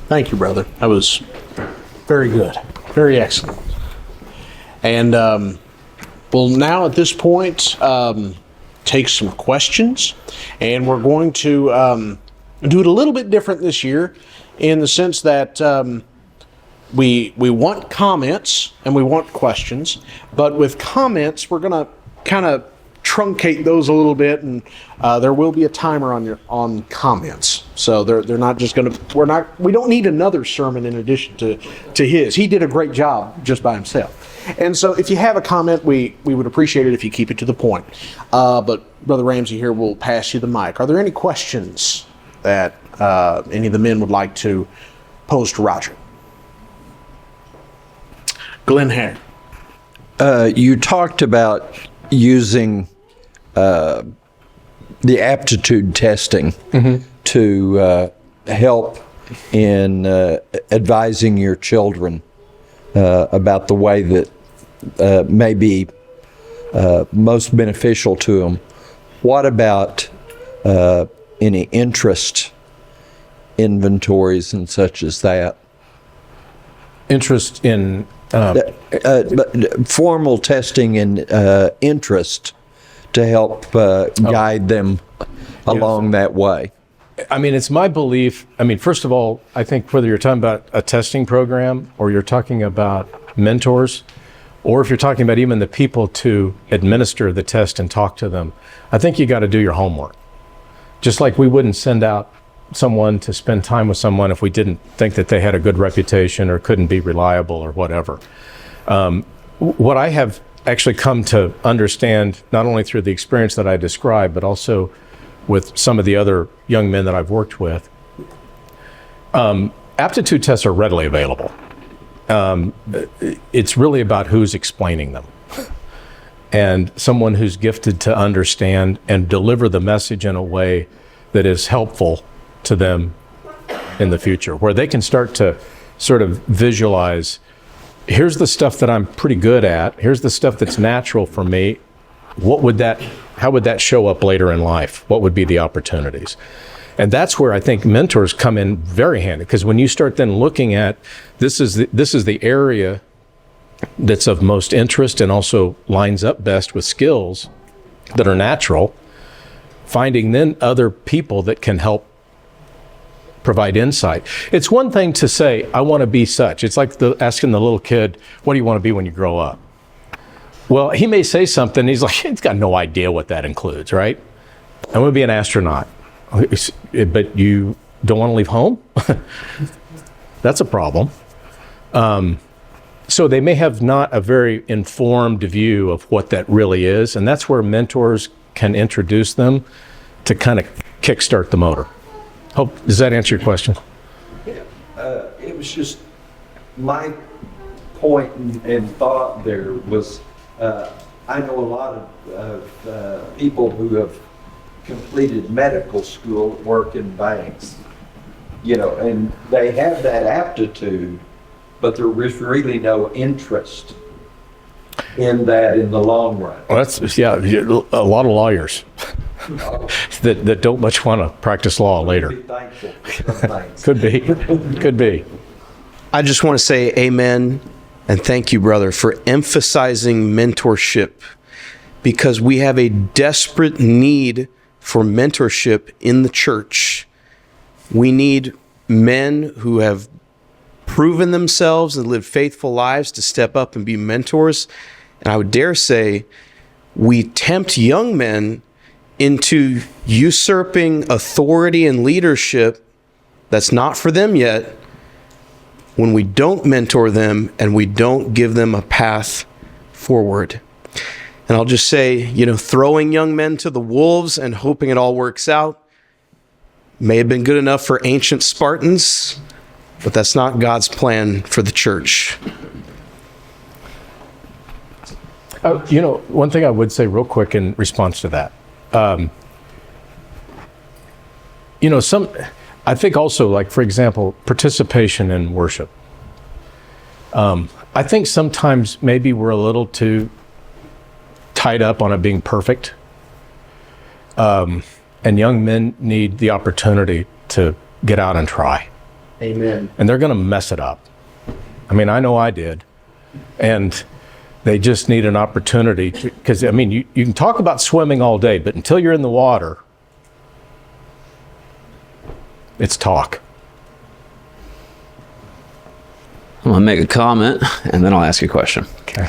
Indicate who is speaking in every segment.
Speaker 1: Thank you, brother. That was very good. Very excellent. And we'll now at this point take some questions. And we're going to do it a little bit different this year in the sense that we want comments and we want questions. But with comments, we're going to kind of truncate those a little bit, and there will be a timer on comments. So they're not just going to. We don't need another sermon in addition to his. He did a great job just by himself. And so if you have a comment, we would appreciate it if you keep it to the point. But Brother Ramsey here will pass you the mic. Are there any questions that any of the men would like to pose to Roger? Glenn Hare.
Speaker 2: You talked about using the aptitude testing to help in advising your children about the way that may be most beneficial to them. What about any interest inventories and such as that?
Speaker 3: Interest in
Speaker 2: formal testing and interest to help guide them along that way.
Speaker 3: I mean, it's my belief. I mean, first of all, I think whether you're talking about a testing program or you're talking about mentors, or if you're talking about even the people to administer the test and talk to them, I think you got to do your homework. Just like we wouldn't send out someone to spend time with someone if we didn't think that they had a good reputation or couldn't be reliable or whatever. What I have actually come to understand, not only through the experience that I described, but also with some of the other young men that I've worked with, aptitude tests are readily available. It's really about who's explaining them. And someone who's gifted to understand and deliver the message in a way that is helpful to them in the future, where they can start to sort of visualize, here's the stuff that I'm pretty good at, here's the stuff that's natural for me. How would that show up later in life? What would be the opportunities? And that's where I think mentors come in very handy, because when you start then looking at this is the area that's of most interest and also lines up best with skills that are natural, finding then other people that can help provide insight. It's one thing to say, I want to be such. It's like asking the little kid, what do you want to be when you grow up? Well, he may say something, he's like, he's got no idea what that includes, right? I want to be an astronaut. But you don't want to leave home? That's a problem. So they may have not a very informed view of what that really is, and that's where mentors can introduce them to kind of kickstart the motor. Does that answer your question?
Speaker 2: Yeah, it was just my point and thought there was, I know a lot of people who have completed medical school, work in banks, and they have that aptitude, but there was really no interest in that in the long run.
Speaker 3: Well, that's, a lot of lawyers that don't much want to practice law later.
Speaker 2: Be thankful for some things.
Speaker 3: Could be.
Speaker 1: I just want to say amen and thank you, brother, for emphasizing mentorship, because we have a desperate need for mentorship in the church. We need men who have proven themselves and lived faithful lives to step up and be mentors. And I would dare say we tempt young men into usurping authority and leadership that's not for them yet when we don't mentor them and we don't give them a path forward. And I'll just say, throwing young men to the wolves and hoping it all works out may have been good enough for ancient Spartans, but that's not God's plan for the church.
Speaker 3: One thing I would say real quick in response to that, I think also, like, for example, participation in worship. I think sometimes maybe we're a little too tied up on it being perfect. And young men need the opportunity to get out and try.
Speaker 1: Amen.
Speaker 3: And they're going to mess it up. I mean, I know I did. And they just need an opportunity to, because, I mean, you can talk about swimming all day, but until you're in the water, it's talk.
Speaker 4: I'm gonna make a comment and then I'll ask you a question.
Speaker 3: Okay.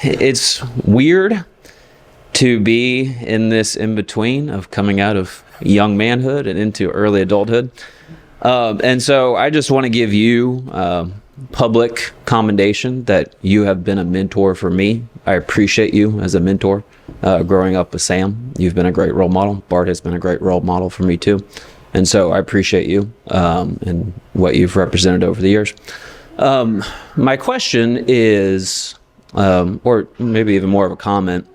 Speaker 4: It's weird to be in this in between of coming out of young manhood and into early adulthood. And so I just want to give you public commendation that you have been a mentor for me. I appreciate you as a mentor. Growing up with Sam, you've been a great role model. Bart has been a great role model for me too. And so I appreciate you and what you've represented over the years. My question is, or maybe even more of a comment.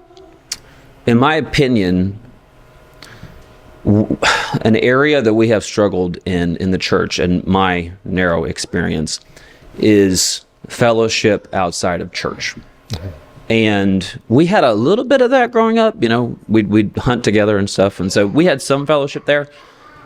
Speaker 4: In my opinion, an area that we have struggled in the church, and my narrow experience, is fellowship outside of church. Mm-hmm. And we had a little bit of that growing up. You know, we'd hunt together and stuff, and so we had some fellowship there.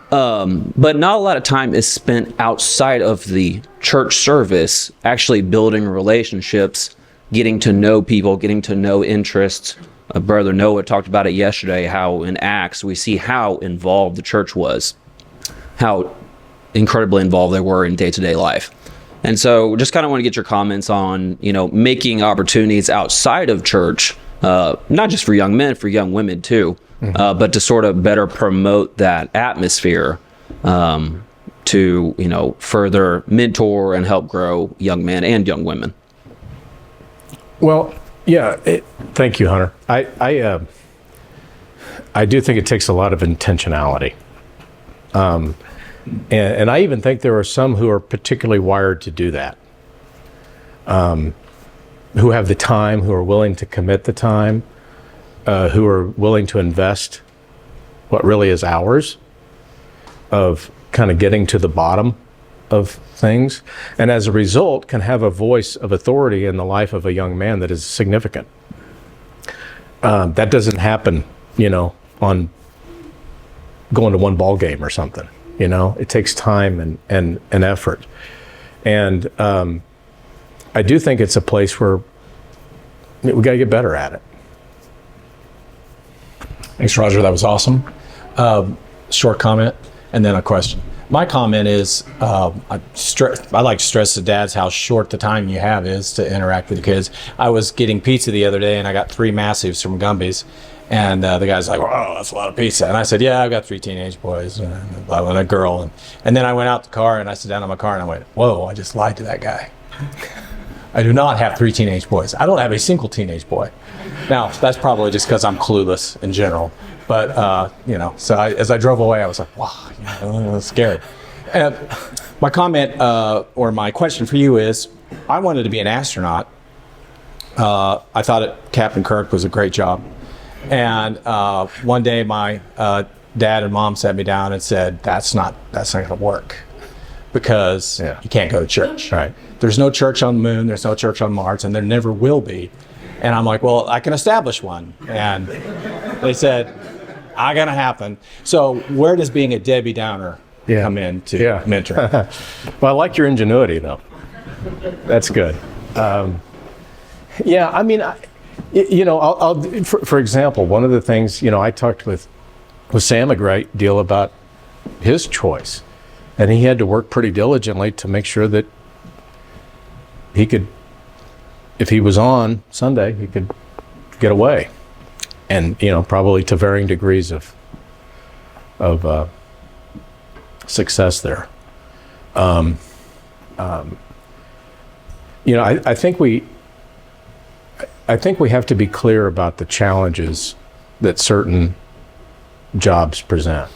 Speaker 4: But not a lot of time is spent outside of the church service, actually building relationships, getting to know people, getting to know interests. Brother Noah talked about it yesterday, how in Acts we see how involved the church was, how incredibly involved they were in day-to-day life. And so just kind of want to get your comments on, you know, making opportunities outside of church, not just for young men, for young women too, but to sort of better promote that atmosphere to, you know, further mentor and help grow young men and young women.
Speaker 3: Well, yeah, thank you, Hunter. I do think it takes a lot of intentionality. And I even think there are some who are particularly wired to do that, who have the time, who are willing to commit the time, who are willing to invest what really is hours of kind of getting to the bottom of things, and as a result can have a voice of authority in the life of a young man that is significant. That doesn't happen, you know, on going to one ball game or something. You know, it takes time and effort. And I do think it's a place where we got to get better at it.
Speaker 5: Thanks, Roger. That was awesome. Short comment and then a question. My comment is, I like to stress to dads how short the time you have is to interact with the kids. I was getting pizza the other day and I got 3 massives from Gumby's. And the guy's like, "Wow, that's a lot of pizza." And I said, "Yeah, I've got 3 teenage boys and a girl." And then I went out the car and I sat down in my car and I went, "Whoa, I just lied to that guy. I do not have 3 teenage boys. I don't have a single teenage boy." Now, that's probably just because I'm clueless in general. But, you know, so as I drove away, I was like, wow, you know, that's scary. And my comment or my question for you is, I wanted to be an astronaut. I thought Captain Kirk was a great job. And one day my dad and mom sat me down and said, that's not going to work because you can't go to church.
Speaker 3: Right.
Speaker 5: There's no church on the moon, there's no church on Mars, and there never will be. And I'm like, well, I can establish one. And they said, not gonna happen. So where does being a Debbie Downer come in to mentoring?
Speaker 3: Well, I like your ingenuity, though. That's good. Yeah, I mean, you know, I'll for example, one of the things, you know, I talked with Sam a great deal about his choice, and he had to work pretty diligently to make sure that he could, if he was on Sunday, he could get away, and you know, probably to varying degrees of success there. You know, I think we have to be clear about the challenges that certain jobs present.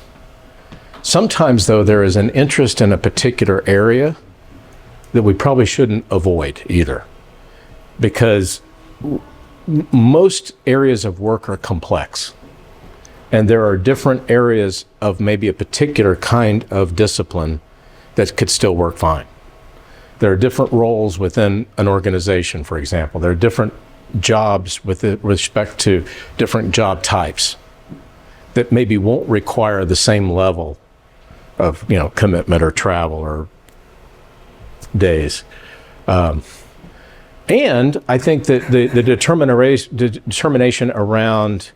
Speaker 3: Sometimes, though, there is an interest in a particular area that we probably shouldn't avoid either, because most areas of work are complex, and there are different areas of maybe a particular kind of discipline that could still work fine. There are different roles within an organization, for example. There are different jobs with respect to different job types that maybe won't require the same level commitment or travel or days. And I think that the determination around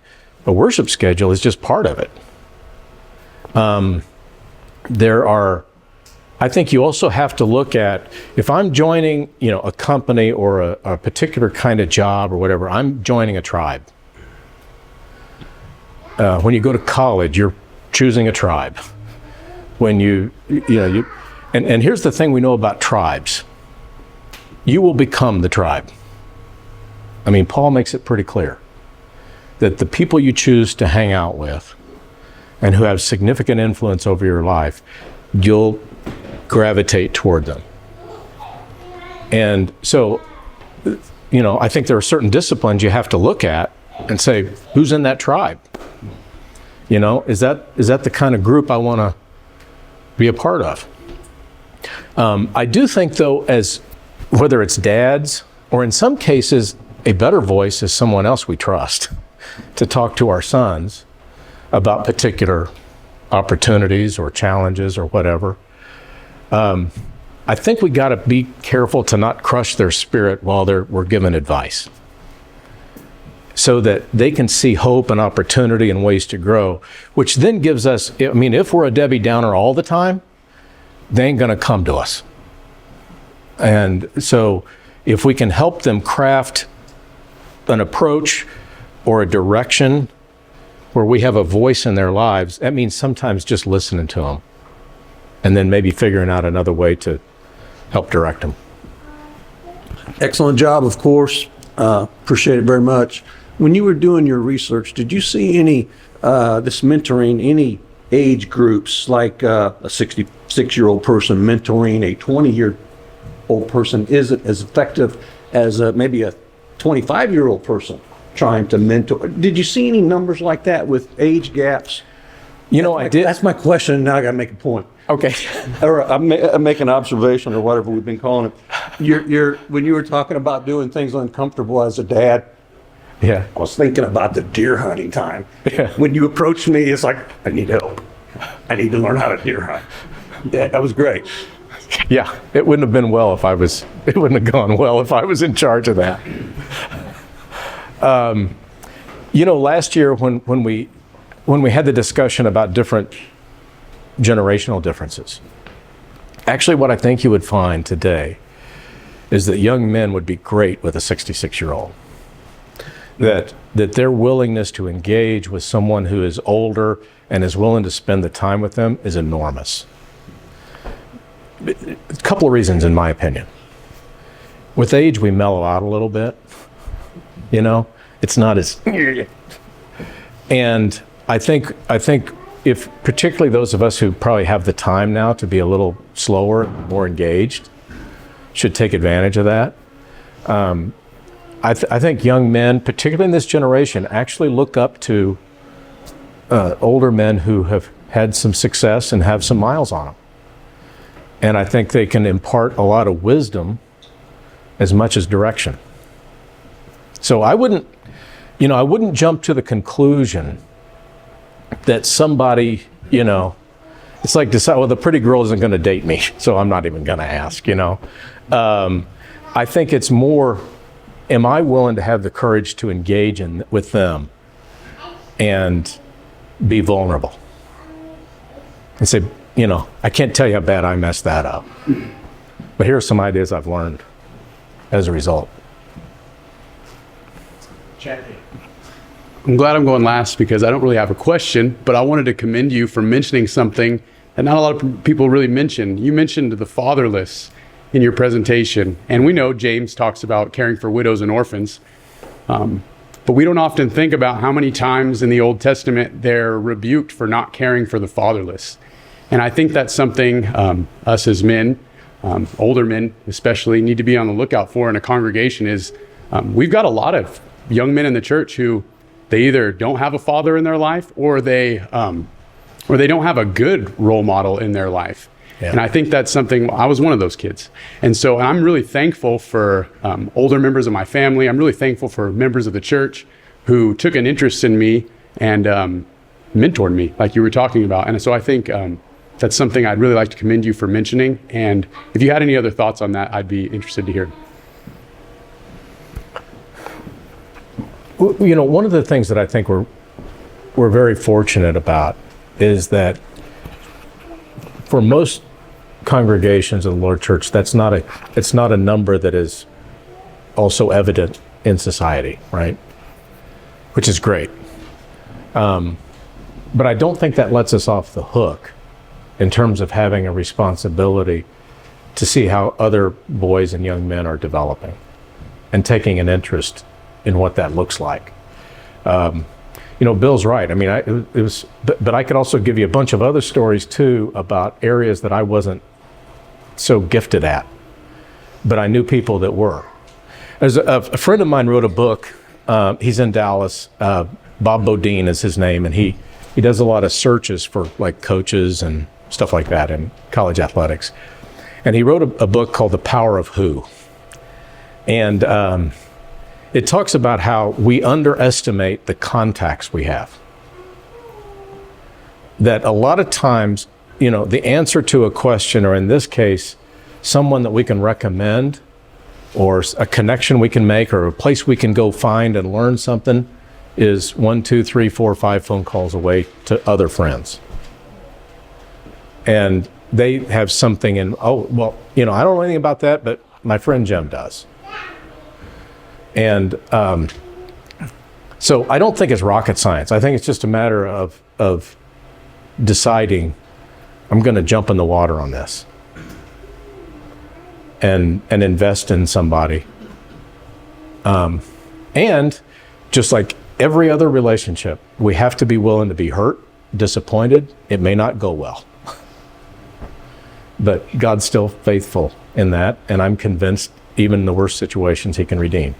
Speaker 3: a worship schedule is just part of it. I think you also have to look at, if I'm joining, a company or a particular kind of job or whatever, I'm joining a tribe. When you go to college, you're choosing a tribe. When and here's the thing we know about tribes. You will become the tribe. I mean, Paul makes it pretty clear that the people you choose to hang out with and who have significant influence over your life, you'll gravitate toward them. And so, I think there are certain disciplines you have to look at and say, who's in that tribe? Is that the kind of group I want to be a part of? I do think, though, as whether it's dads or in some cases, a better voice is someone else we trust to talk to our sons about particular opportunities or challenges or whatever. I think we got to be careful to not crush their spirit while we're given advice, so that they can see hope and opportunity and ways to grow, which then gives us, if we're a Debbie Downer all the time, they ain't going to come to us. And so if we can help them craft an approach or a direction where we have a voice in their lives, that means sometimes just listening to them and then maybe figuring out another way to help direct them.
Speaker 6: Excellent job, of course. Appreciate it very much. When you were doing your research, did you see any, this mentoring, any age groups, like a 66-year-old person mentoring a 20-year-old person? Is it as effective as maybe a 25-year-old person trying to mentor? Did you see any numbers like that with age gaps?
Speaker 3: I did.
Speaker 6: That's my question. Now I got to make a point.
Speaker 3: Okay.
Speaker 6: Or I'm making an observation or whatever we've been calling it. When you were talking about doing things uncomfortable as a dad,
Speaker 3: yeah,
Speaker 6: I was thinking about the deer hunting time.
Speaker 3: Yeah.
Speaker 6: When you approached me, it's like, I need help. I need to learn how to deer hunt. Yeah, that was great.
Speaker 3: Yeah, it wouldn't have been well if it wouldn't have gone well if I was in charge of that. Last year when we had the discussion about different generational differences, actually what I think you would find today is that young men would be great with a 66-year-old. That their willingness to engage with someone who is older and is willing to spend the time with them is enormous. A couple of reasons, in my opinion. With age, we mellow out a little bit. It's not as... And I think if particularly those of us who probably have the time now to be a little slower, more engaged, should take advantage of that. I think young men, particularly in this generation, actually look up to older men who have had some success and have some miles on them. And I think they can impart a lot of wisdom as much as direction. So I wouldn't jump to the conclusion that somebody, it's like decide, well, the pretty girl isn't going to date me, so I'm not even going to ask, I think it's more, am I willing to have the courage to engage with them and be vulnerable? And say, I can't tell you how bad I messed that up. But here are some ideas I've learned as a result.
Speaker 7: I'm glad I'm going last because I don't really have a question, but I wanted to commend you for mentioning something that not a lot of people really mention. You mentioned the fatherless in your presentation, and we know James talks about caring for widows and orphans, but we don't often think about how many times in the Old Testament they're rebuked for not caring for the fatherless. And I think that's something us as men, older men especially, need to be on the lookout for in a congregation. Is we've got a lot of young men in the church who they either don't have a father in their life or they don't have a good role model in their life. Yeah. And I think that's something, I was one of those kids. And so I'm really thankful for older members of my family. I'm really thankful for members of the church who took an interest in me and mentored me, like you were talking about. And so I think that's something I'd really like to commend you for mentioning. And if you had any other thoughts on that, I'd be interested to hear.
Speaker 3: You know, one of the things that I think we're very fortunate about is that for most congregations of the Lord Church, it's not a number that is also evident in society, right? Which is great. But I don't think that lets us off the hook in terms of having a responsibility to see how other boys and young men are developing and taking an interest in what that looks like. You know, Bill's right. I mean, but I could also give you a bunch of other stories too about areas that I wasn't so gifted at, but I knew people that were. There's a friend of mine wrote a book. He's in Dallas. Bob Bodine is his name, and he does a lot of searches for like coaches and stuff like that in college athletics. And he wrote a book called The Power of Who. And it talks about how we underestimate the contacts we have. That a lot of times, you know, the answer to a question, or in this case, someone that we can recommend, or a connection we can make, or a place we can go find and learn something, is 1, 2, 3, 4, 5 phone calls away to other friends. And they have something in, oh, well, you know, I don't know anything about that, but my friend Jim does. And so I don't think it's rocket science. I think it's just a matter of deciding, I'm going to jump in the water on this and invest in somebody. And just like every other relationship, we have to be willing to be hurt, disappointed. It may not go well. But God's still faithful in that, and I'm convinced even in the worst situations he can redeem.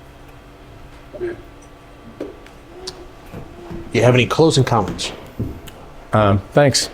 Speaker 8: You have any closing comments?
Speaker 3: Thanks.